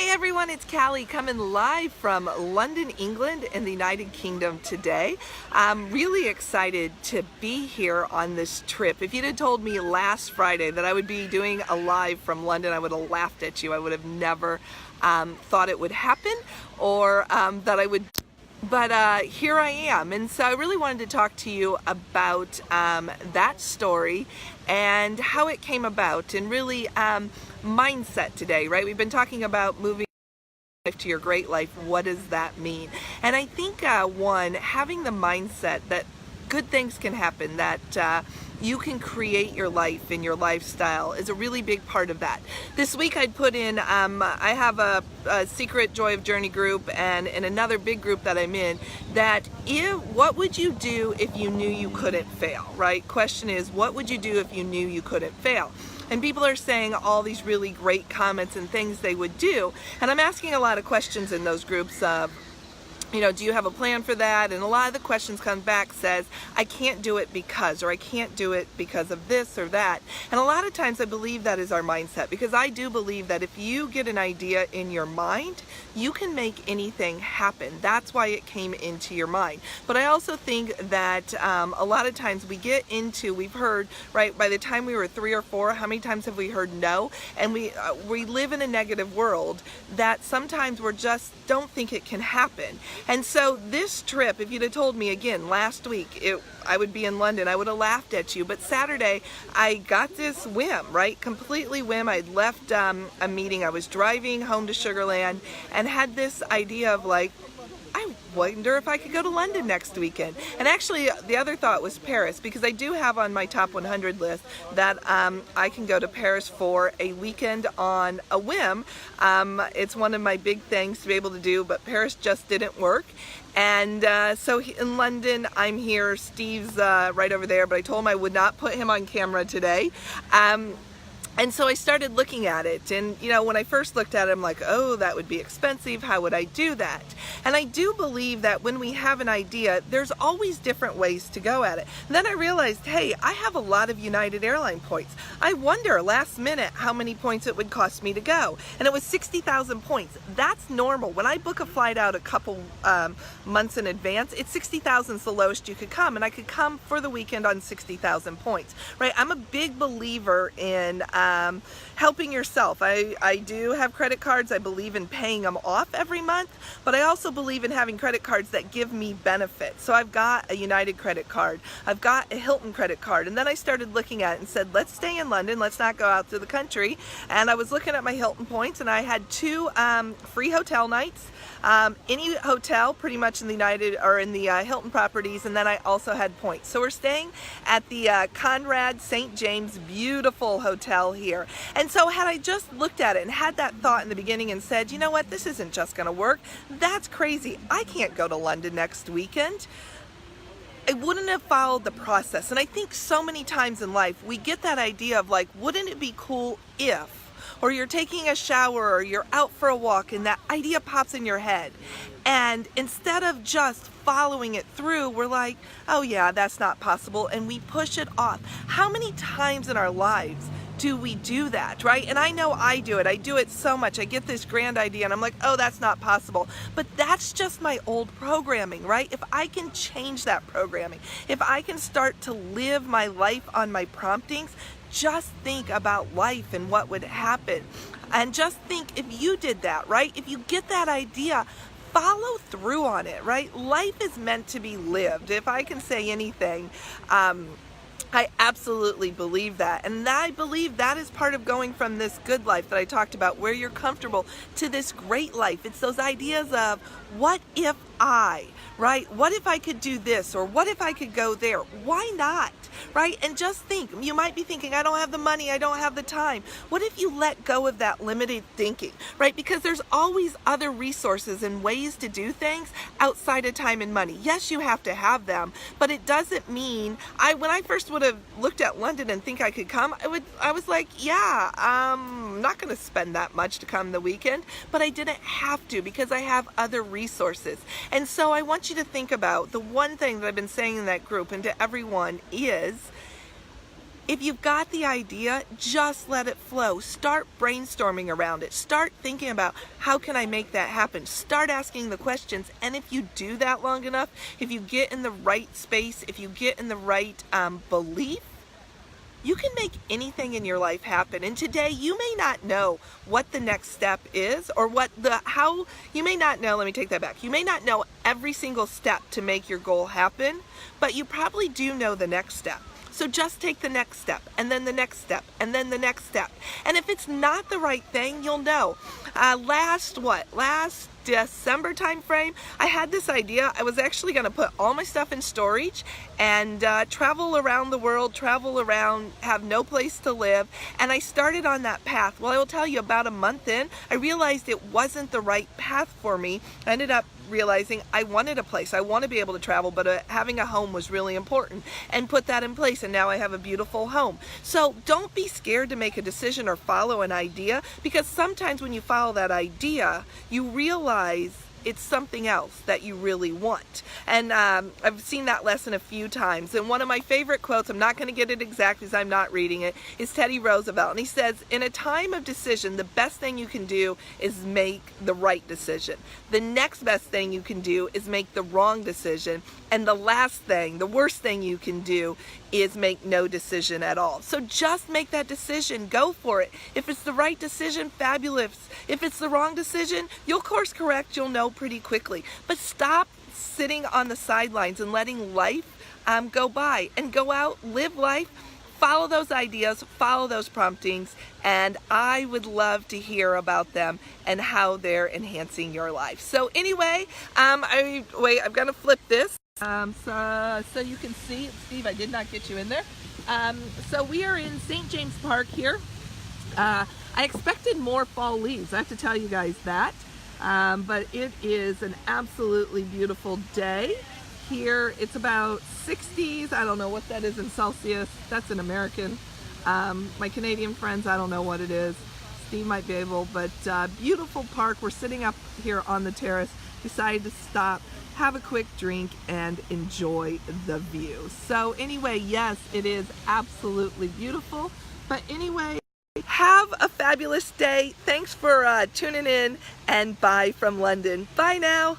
Hey everyone, it's Callie coming live from London, England in the United Kingdom today. I'm really excited to be here on this trip. If you'd have told me last Friday that I would be doing a live from London, I would have laughed at you. I would have never thought it would happen or that I would. But here I am, and so I really wanted to talk to you about that story and how it came about, and really mindset today, right? We've been talking about moving life to your great life. What does that mean? And I think one, having the mindset that good things can happen, that you can create your life and your lifestyle is a really big part of that. This week I'd put in, I have a Secret Joy of Journey group, and in another big group that I'm in, that what would you do if you knew you couldn't fail, right? Question is, what would you do if you knew you couldn't fail? And people are saying all these really great comments and things they would do. And I'm asking a lot of questions in those groups of, you know, do you have a plan for that? And a lot of the questions come back says, I can't do it because, or I can't do it because of this or that. And a lot of times I believe that is our mindset, because I do believe that if you get an idea in your mind, you can make anything happen. That's why it came into your mind. But I also think that a lot of times we've heard, right, by the time we were 3 or 4, how many times have we heard no? And we live in a negative world that sometimes we're just don't think it can happen. And so this trip, if you'd have told me again last week I would be in London, I would have laughed at you. But Saturday, I got this whim, right? Completely whim. I'd left a meeting. I was driving home to Sugarland and had this idea of like, I wonder if I could go to London next weekend. And actually, the other thought was Paris, because I do have on my top 100 list that I can go to Paris for a weekend on a whim. It's one of my big things to be able to do, but Paris just didn't work. And so in London, I'm here. Steve's right over there, but I told him I would not put him on camera today. And so I started looking at it, and you know, when I first looked at it, I'm like, oh, that would be expensive. How would I do that? And I do believe that when we have an idea, there's always different ways to go at it. And then I realized, hey, I have a lot of United Airline points. I wonder last minute how many points it would cost me to go. And it was 60,000 points. That's normal. When I book a flight out a couple months in advance, it's 60,000 is the lowest you could come. And I could come for the weekend on 60,000 points, right? I'm a big believer in helping yourself. I do have credit cards. I believe in paying them off every month, but I also believe in having credit cards that give me benefits. So I've got a United credit card. I've got a Hilton credit card. And then I started looking at it and said, let's stay in London. Let's not go out to the country. And I was looking at my Hilton points, and I had 2 free hotel nights. Any hotel pretty much in the United or in the Hilton properties, and then I also had points. So we're staying at the Conrad St. James, beautiful hotel here. And so had I just looked at it and had that thought in the beginning and said, you know what, this isn't just going to work. That's crazy. I can't go to London next weekend. I wouldn't have followed the process. And I think so many times in life we get that idea of like, wouldn't it be cool if, or you're taking a shower or you're out for a walk and that idea pops in your head. And instead of just following it through, we're like, oh yeah, that's not possible. And we push it off. How many times in our lives do we do that, right? And I know I do it. I do it so much. I get this grand idea and I'm like, oh, that's not possible. But that's just my old programming, right? If I can change that programming, if I can start to live my life on my promptings, just think about life and what would happen. And just think if you did that, right? If you get that idea, follow through on it, right? Life is meant to be lived. If I can say anything, I absolutely believe that. And I believe that is part of going from this good life that I talked about, where you're comfortable, to this great life. It's those ideas of, what if I, right? What if I could do this? Or what if I could go there? Why not? Right? And just think, you might be thinking, I don't have the money, I don't have the time. What if you let go of that limited thinking, right? Because there's always other resources and ways to do things outside of time and money. Yes, you have to have them, but it doesn't mean, when I first would have looked at London and think I could come, I was like, yeah, I'm not going to spend that much to come the weekend, but I didn't have to because I have other resources. And so I want you to think about the one thing that I've been saying in that group and to everyone is, If you've got the idea, just let it flow. Start brainstorming around it. Start thinking about how can I make that happen. Start asking the questions. And if you do that long enough, if you get in the right space, if you get in the right belief, you can make anything in your life happen. And today you may not know what the next step is, or you may not know, let me take that back. You may not know every single step to make your goal happen, but you probably do know the next step. So just take the next step, and then the next step, and then the next step. And if it's not the right thing, you'll know. Last December time frame, I had this idea. I was actually going to put all my stuff in storage and travel around the world, have no place to live. And I started on that path. Well, I will tell you, about a month in, I realized it wasn't the right path for me. I ended up realizing I wanted a place. I want to be able to travel, but having a home was really important, and put that in place, and now I have a beautiful home. So don't be scared to make a decision or follow an idea, because sometimes when you follow that idea, you realize it's something else that you really want. And I've seen that lesson a few times. And one of my favorite quotes, I'm not going to get it exact because I'm not reading it, is Teddy Roosevelt. And he says, in a time of decision, the best thing you can do is make the right decision. The next best thing you can do is make the wrong decision. And the last thing, the worst thing you can do is make no decision at all. So just make that decision. Go for it. If it's the right decision, fabulous. If it's the wrong decision, you'll course correct. You'll know pretty quickly. But stop sitting on the sidelines and letting life go by, and go out, live life, follow those ideas, follow those promptings, and I would love to hear about them and how they're enhancing your life. So anyway, I'm gonna flip this so you can see. Steve, I did not get you in there. So we are in St. James Park here. I expected more fall leaves, I have to tell you guys that. But it is an absolutely beautiful day. Here it's about 60s. I don't know what that is in Celsius. That's in American. My Canadian friends, I don't know what it is. Steve might be able, but beautiful park. We're sitting up here on the terrace. Decided to stop, have a quick drink, and enjoy the view. So anyway, yes, it is absolutely beautiful. But anyway, have a fabulous day. Thanks for tuning in, and bye from London. Bye now.